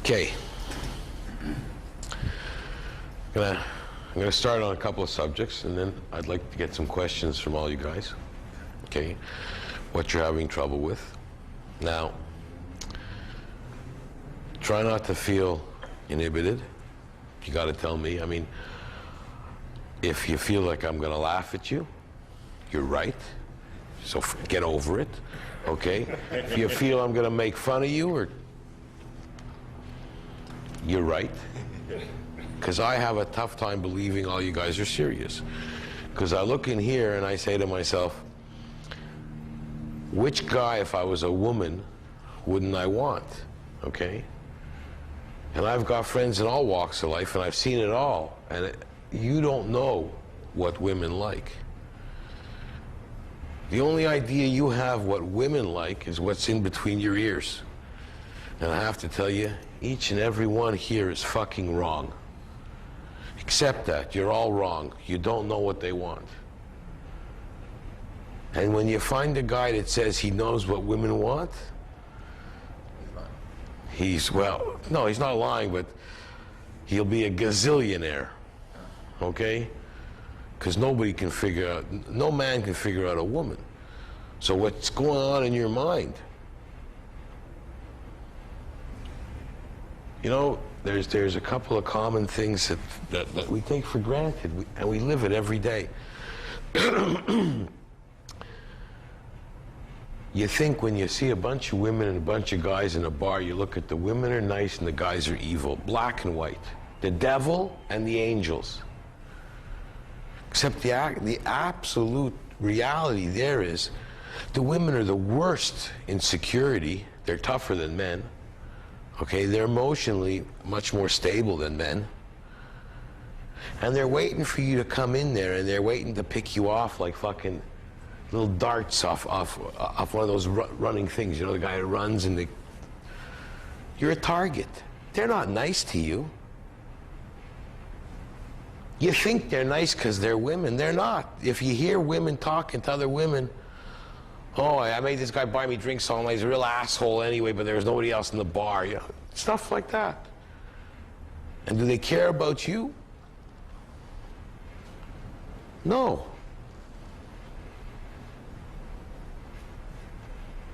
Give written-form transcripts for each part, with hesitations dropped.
Okay. I'm gonna start on a couple of subjects, and then I'd like to get some questions from all you guys. Okay, what you're having trouble with. Now, try not to feel inhibited. You got to tell me. I mean, if you feel like I'm gonna laugh at you, you're right. So get over it. Okay. If you feel I'm gonna make fun of you, or you're right. Because I have a tough time believing all you guys are serious. Because I look in here and I say to myself, which guy, if I was a woman, wouldn't I want? Okay? And I've got friends in all walks of life, and I've seen it all. And you don't know what women like. The only idea you have what women like is what's in between your ears. And I have to tell you, each and every one here is fucking wrong. Accept that. You're all wrong. You don't know what they want. And when you find a guy that says he knows what women want, well, no, he's not lying, but he'll be a gazillionaire. Okay? Because nobody can figure out, no man can figure out a woman. So what's going on in your mind? You know, there's a couple of common things that we take for granted, and we live it every day. You think when you see a bunch of women and a bunch of guys in a bar, you look at the women are nice and the guys are evil, black and white. The devil and the angels. Except the absolute reality there is, the women are the worst in security. They're tougher than men. Okay, they're emotionally much more stable than men. And they're waiting for you to come in there, and they're waiting to pick you off like fucking little darts off one of those running things. You know, the guy who runs and you're a target. They're not nice to you. You think they're nice because they're women. They're not. If you hear women talking to other women, oh, I made this guy buy me drinks all night. He's a real asshole anyway, but there was nobody else in the bar. You know, stuff like that. And do they care about you? No.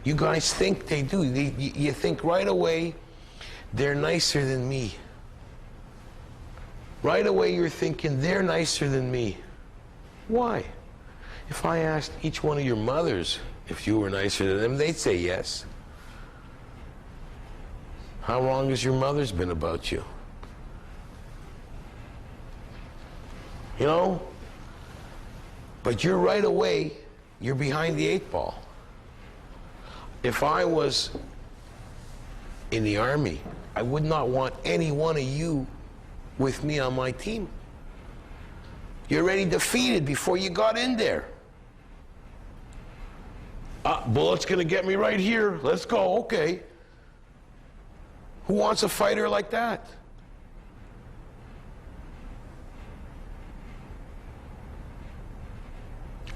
You guys think they do. You think right away, they're nicer than me. Right away you're thinking, they're nicer than me. Why? If I asked each one of your mothers if you were nicer than them, they'd say yes. How wrong has your mother's been about you? You know? But you're right away, you're behind the 8 ball. If I was in the army, I would not want any one of you with me on my team. You're already defeated before you got in there. Bullet's gonna get me right here. Let's go, okay. Who wants a fighter like that?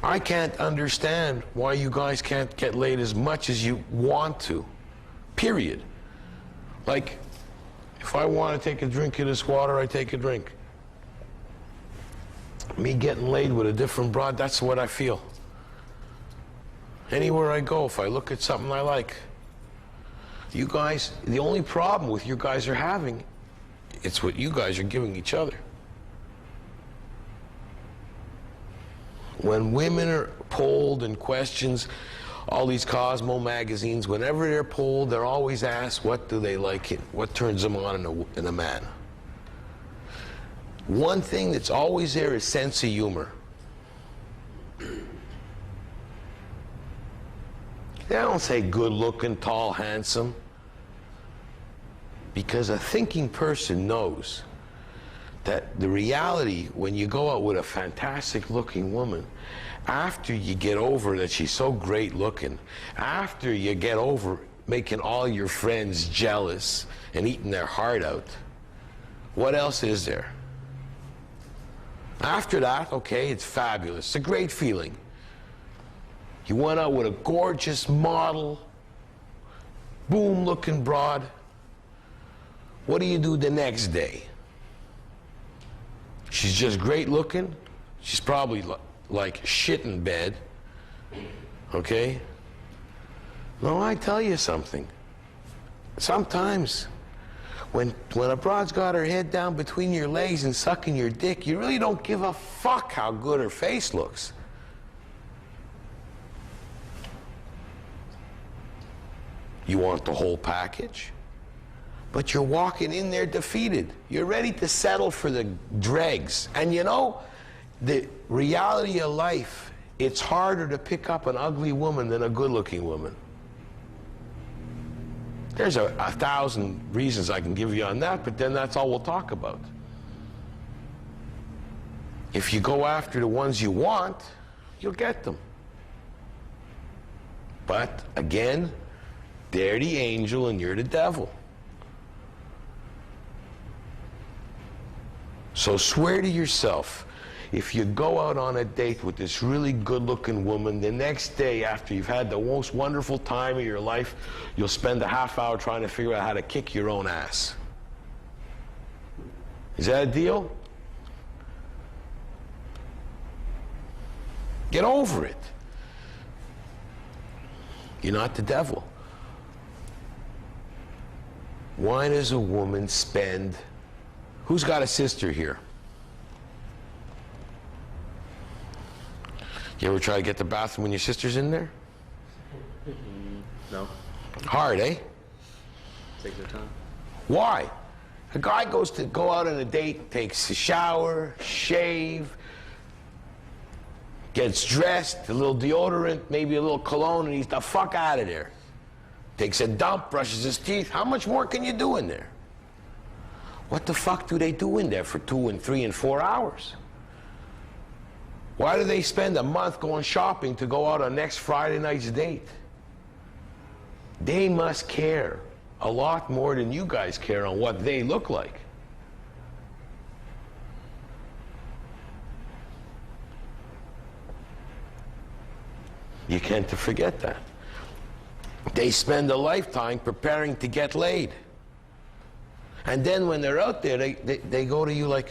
I can't understand why you guys can't get laid as much as you want to. Period. Like, if I want to take a drink of this water, I take a drink. Me getting laid with a different broad, that's what I feel. Anywhere I go, if I look at something I like. You guys, the only problem with you guys are having, it's what you guys are giving each other. When women are polled and questions, all these Cosmo magazines, whenever they're polled, they're always asked, what do they like, what turns them on in a man? One thing that's always there is sense of humor. They don't say good looking, tall, handsome. Because a thinking person knows that the reality, when you go out with a fantastic looking woman, after you get over that she's so great looking, after you get over making all your friends jealous and eating their heart out, what else is there? After that, okay, it's fabulous. It's a great feeling. You went out with a gorgeous model, boom looking broad. What do you do the next day? She's just great looking. She's probably like shit in bed. Okay? No, I tell you something. Sometimes when a broad's got her head down between your legs and sucking your dick, you really don't give a fuck how good her face looks. You want the whole package? But you're walking in there defeated. You're ready to settle for the dregs. And you know, the reality of life, it's harder to pick up an ugly woman than a good-looking woman. There's a thousand reasons I can give you on that, but then that's all we'll talk about. If you go after the ones you want, you'll get them. But again, they're the angel and you're the devil. So swear to yourself, if you go out on a date with this really good-looking woman, the next day after you've had the most wonderful time of your life, you'll spend a half hour trying to figure out how to kick your own ass. Is that a deal? Get over it. You're not the devil. Why does a woman spend... Who's got a sister here? You ever try to get to the bathroom when your sister's in there? No. Hard, eh? Takes your time. Why? A guy goes to go out on a date, takes a shower, shave, gets dressed, a little deodorant, maybe a little cologne, and he's the fuck out of there. Takes a dump, brushes his teeth. How much more can you do in there? What the fuck do they do in there for 2 and 3 and 4 hours? Why do they spend a month going shopping to go out on next Friday night's date? They must care a lot more than you guys care on what they look like. You can't forget that. They spend a lifetime preparing to get laid. And then when they're out there, they go to you like,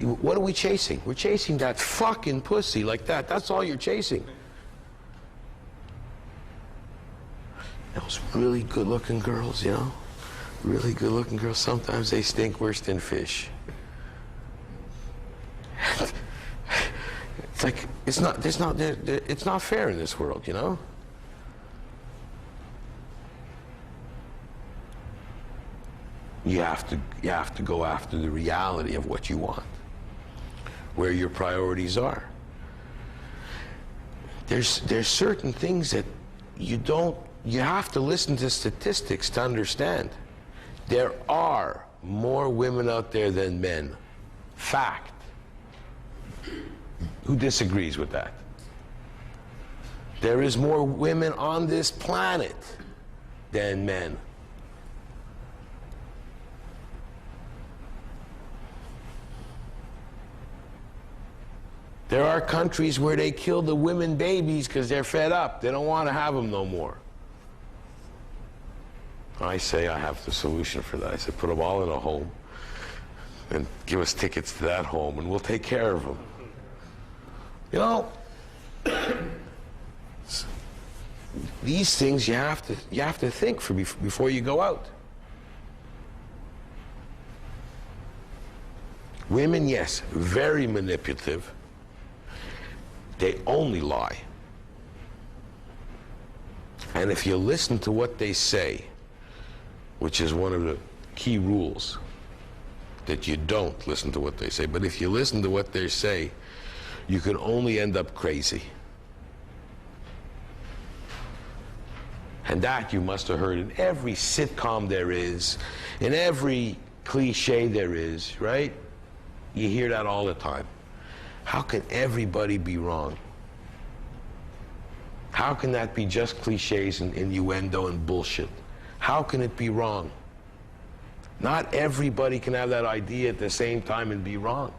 what are we chasing? We're chasing that fucking pussy like that. That's all you're chasing. Those really good-looking girls, you know? Really good-looking girls, sometimes they stink worse than fish. It's like, it's not fair in this world, you know? You have to go after the reality of what you want, where your priorities are. There's certain things that you have to listen to statistics to understand. There are more women out there than men. Fact. Who disagrees with that? There is more women on this planet than men. There are countries where they kill the women babies because they're fed up. They don't want to have them no more. I say I have the solution for that. I said, put them all in a home and give us tickets to that home and we'll take care of them. You know, these things you have to think before you go out. Women, yes, very manipulative. They only lie. And if you listen to what they say, which is one of the key rules, that you don't listen to what they say, but if you listen to what they say, you can only end up crazy. And that you must have heard in every sitcom there is, in every cliche there is, right? You hear that all the time. How can everybody be wrong? How can that be just cliches and innuendo and bullshit? How can it be wrong? Not everybody can have that idea at the same time and be wrong.